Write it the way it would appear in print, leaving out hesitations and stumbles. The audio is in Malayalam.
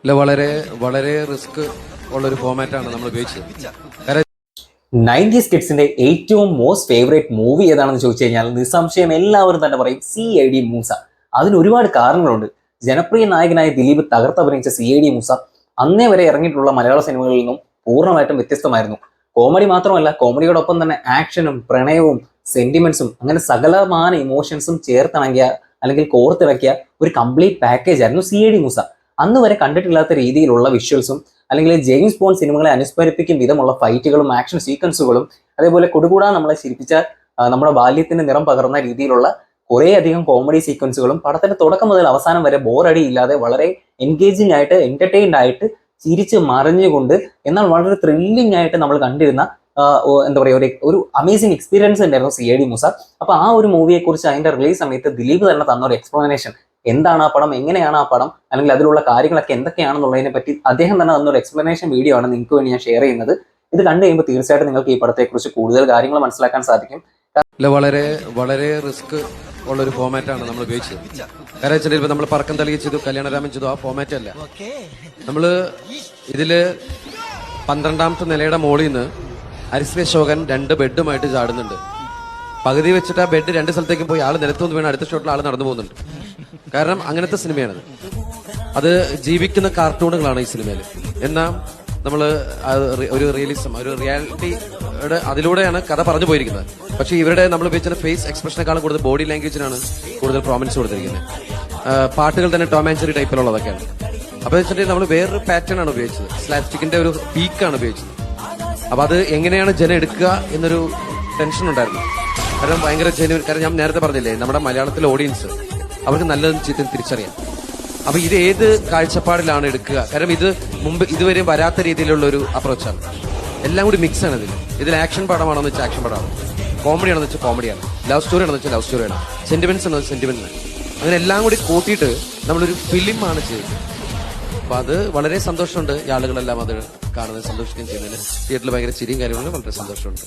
അല്ല, വളരെ വളരെ റിസ്ക് ഉള്ളൊരു ഫോമാറ്റാണ് നമ്മൾ ഉപയോഗിച്ചത്. 90s കിഡ്സിന്റെ ഏറ്റവും മോസ്റ്റ് ഫേവറേറ്റ് മൂവി ഏതാണെന്ന് ചോദിച്ചു കഴിഞ്ഞാൽ നിസ്സംശയം എല്ലാവരും തന്നെ പറയും CID മൂസ. അതിന് ഒരുപാട് കാരണങ്ങളുണ്ട്. ജനപ്രിയ നായകനായ ദിലീപ് തകർത്തഭിനയിച്ച CID മൂസ അന്നേ വരെ ഇറങ്ങിയിട്ടുള്ള മലയാള സിനിമകളിൽ നിന്നും പൂർണ്ണമായിട്ടും വ്യത്യസ്തമായിരുന്നു. കോമഡി മാത്രമല്ല, കോമഡിയോടൊപ്പം തന്നെ ആക്ഷനും പ്രണയവും സെന്റിമെന്റ്സും അങ്ങനെ സകലമാന ഇമോഷൻസും ചേർത്തിണങ്ങിയ അല്ലെങ്കിൽ കോർത്തിണക്കിയ ഒരു കംപ്ലീറ്റ് പാക്കേജ് ആയിരുന്നു CID മൂസ. അന്ന് വരെ കണ്ടിട്ടില്ലാത്ത രീതിയിലുള്ള വിഷ്വൽസും അല്ലെങ്കിൽ ജെയിംസ് ബോണ്ട് സിനിമകളെ അനുസ്മരിപ്പിക്കും വിധമുള്ള ഫൈറ്റുകളും ആക്ഷൻ സീക്വൻസുകളും അതേപോലെ കൊടുകൂടാ നമ്മളെ ചിരിപ്പിച്ച നമ്മുടെ ബാല്യത്തിന്റെ നിറം പകർന്ന രീതിയിലുള്ള കുറേ അധികം കോമഡി സീക്വൻസുകളും പടത്തിന്റെ തുടക്കം മുതൽ അവസാനം വരെ ബോറടി ഇല്ലാതെ വളരെ എൻഗേജിംഗ് ആയിട്ട് എന്റർടൈൻഡ് ആയിട്ട് ചിരിച്ച് മറിഞ്ഞുകൊണ്ട് എന്നാൽ വളരെ ത്രില്ലിംഗ് ആയിട്ട് നമ്മൾ കണ്ടിരുന്ന എന്താ പറയുക ഒരു അമേസിംഗ് എക്സ്പീരിയൻസ് ഉണ്ടായിരുന്നു CID മൂസ. അപ്പൊ ആ ഒരു മൂവിയെ കുറിച്ച് അതിന്റെ റിലീസ് സമയത്ത് ദിലീപ് തന്നെ തന്ന ഒരു എക്സ്പ്ലനേഷൻ, എന്താണ് ആ പടം, എങ്ങനെയാണ് ആ പടം, അല്ലെങ്കിൽ അതിലുള്ള കാര്യങ്ങളൊക്കെ എന്തൊക്കെയാണെന്നുള്ളതിനെ പറ്റി അദ്ദേഹം തന്നെ തന്നൊരു എക്സ്പ്ലനേഷൻ വീഡിയോ ആണ് നിങ്ങൾക്ക് വേണ്ടി ഞാൻ ഷെയർ ചെയ്യുന്നത്. ഇത് കണ്ടു കഴിയുമ്പോൾ തീർച്ചയായിട്ടും നിങ്ങൾക്ക് ഈ പടത്തെക്കുറിച്ച് കൂടുതൽ കാര്യങ്ങൾ മനസ്സിലാക്കാൻ സാധിക്കും. അല്ല, വളരെ വളരെ റിസ്ക് ഉള്ളൊരു ഫോമാറ്റാണ് നമ്മൾ ഉപയോഗിച്ചത്. കാരണം വെച്ചാൽ ഇപ്പൊ നമ്മൾ പറക്കം തളിക ചെയ്തു, കല്യാണരാമൻ ചെയ്തു, ആ ഫോമാറ്റ് അല്ല. നമ്മള് ഇതില് 12ാമത്തെ നിലയുടെ മോളിൽ നിന്ന് ഹരിശ്രീ അശോകൻ 2 ബെഡുമായിട്ട് ചാടുന്നുണ്ട്. പകുതി വെച്ചിട്ട് ആ ബെഡ് 2 സ്ഥലത്തേക്കും പോയി ആള് നിലത്തുനിന്ന് വീണ് അടുത്ത ഷോട്ടിൽ ആള് നടന്നു പോകുന്നുണ്ട്. കാരണം അങ്ങനത്തെ സിനിമയാണത്. അത് ജീവിക്കുന്ന കാർട്ടൂണുകളാണ് ഈ സിനിമയിൽ. എന്നാൽ നമ്മള് ഒരു റിയലിസം, ഒരു റിയാലിറ്റിയുടെ അതിലൂടെയാണ് കഥ പറഞ്ഞു പോയിരിക്കുന്നത്. പക്ഷെ ഇവരുടെ നമ്മൾ ഉപയോഗിച്ച ഫേസ് എക്സ്പ്രഷനേക്കാളും കൂടുതൽ ബോഡി ലാംഗ്വേജിനാണ് കൂടുതൽ പ്രോമിനൻസ് കൊടുത്തിരിക്കുന്നത്. പാട്ടുകൾ തന്നെ ടോം ആൻഡ് ജെറി ടൈപ്പിലുള്ളതൊക്കെയാണ്. അപ്പൊ വെച്ചിട്ടുണ്ടെങ്കിൽ നമ്മൾ വേറൊരു പാറ്റേൺ ആണ് ഉപയോഗിച്ചത്. സ്ലാപ്സ്റ്റിക്കിന്റെ ഒരു പീക്കാണ് ഉപയോഗിച്ചത്. അപ്പൊ അത് എങ്ങനെയാണ് ജനം എടുക്കുക എന്നൊരു ടെൻഷൻ ഉണ്ടായിരുന്നു. കാരണം ഭയങ്കര ജനുവൻ. കാരണം ഞാൻ നേരത്തെ പറഞ്ഞില്ലേ, നമ്മുടെ മലയാളത്തിലെ ഓഡിയൻസ് അവർക്ക് നല്ലതും ചീത്തയും തിരിച്ചറിയാം. അപ്പൊ ഇത് ഏത് കാഴ്ചപ്പാടിലാണ് എടുക്കുക? കാരണം ഇത് മുമ്പ് ഇതുവരെ വരാത്ത രീതിയിലുള്ള ഒരു അപ്രോച്ചാണ്. എല്ലാം കൂടി മിക്സ് ആണ് ഇതിൽ ആക്ഷൻ പടമാണെന്ന് വെച്ചാൽ ആക്ഷൻ പടമാണ്, കോമഡി ആണെന്ന് വെച്ചാൽ കോമഡിയാണ്, ലവ് സ്റ്റോറി ആണെന്ന് വെച്ചാൽ ലവ് സ്റ്റോറിയാണ്, സെന്റിമെന്റ്സ് ആണെന്ന് വെച്ചാൽ സെന്റിമെന്റ്. അങ്ങനെ എല്ലാം കൂടി കൂട്ടിയിട്ട് നമ്മളൊരു ഫിലിം ആണ് ചെയ്യുന്നത്. അപ്പൊ അത് വളരെ സന്തോഷമുണ്ട്. ഈ ആളുകളെല്ലാം അത് കാണുന്നത് സന്തോഷിക്കുകയും ചെയ്യുന്നതിന്. തിയേറ്ററിൽ ഭയങ്കര ചിരിയും കാര്യങ്ങളും വളരെ സന്തോഷമുണ്ട്.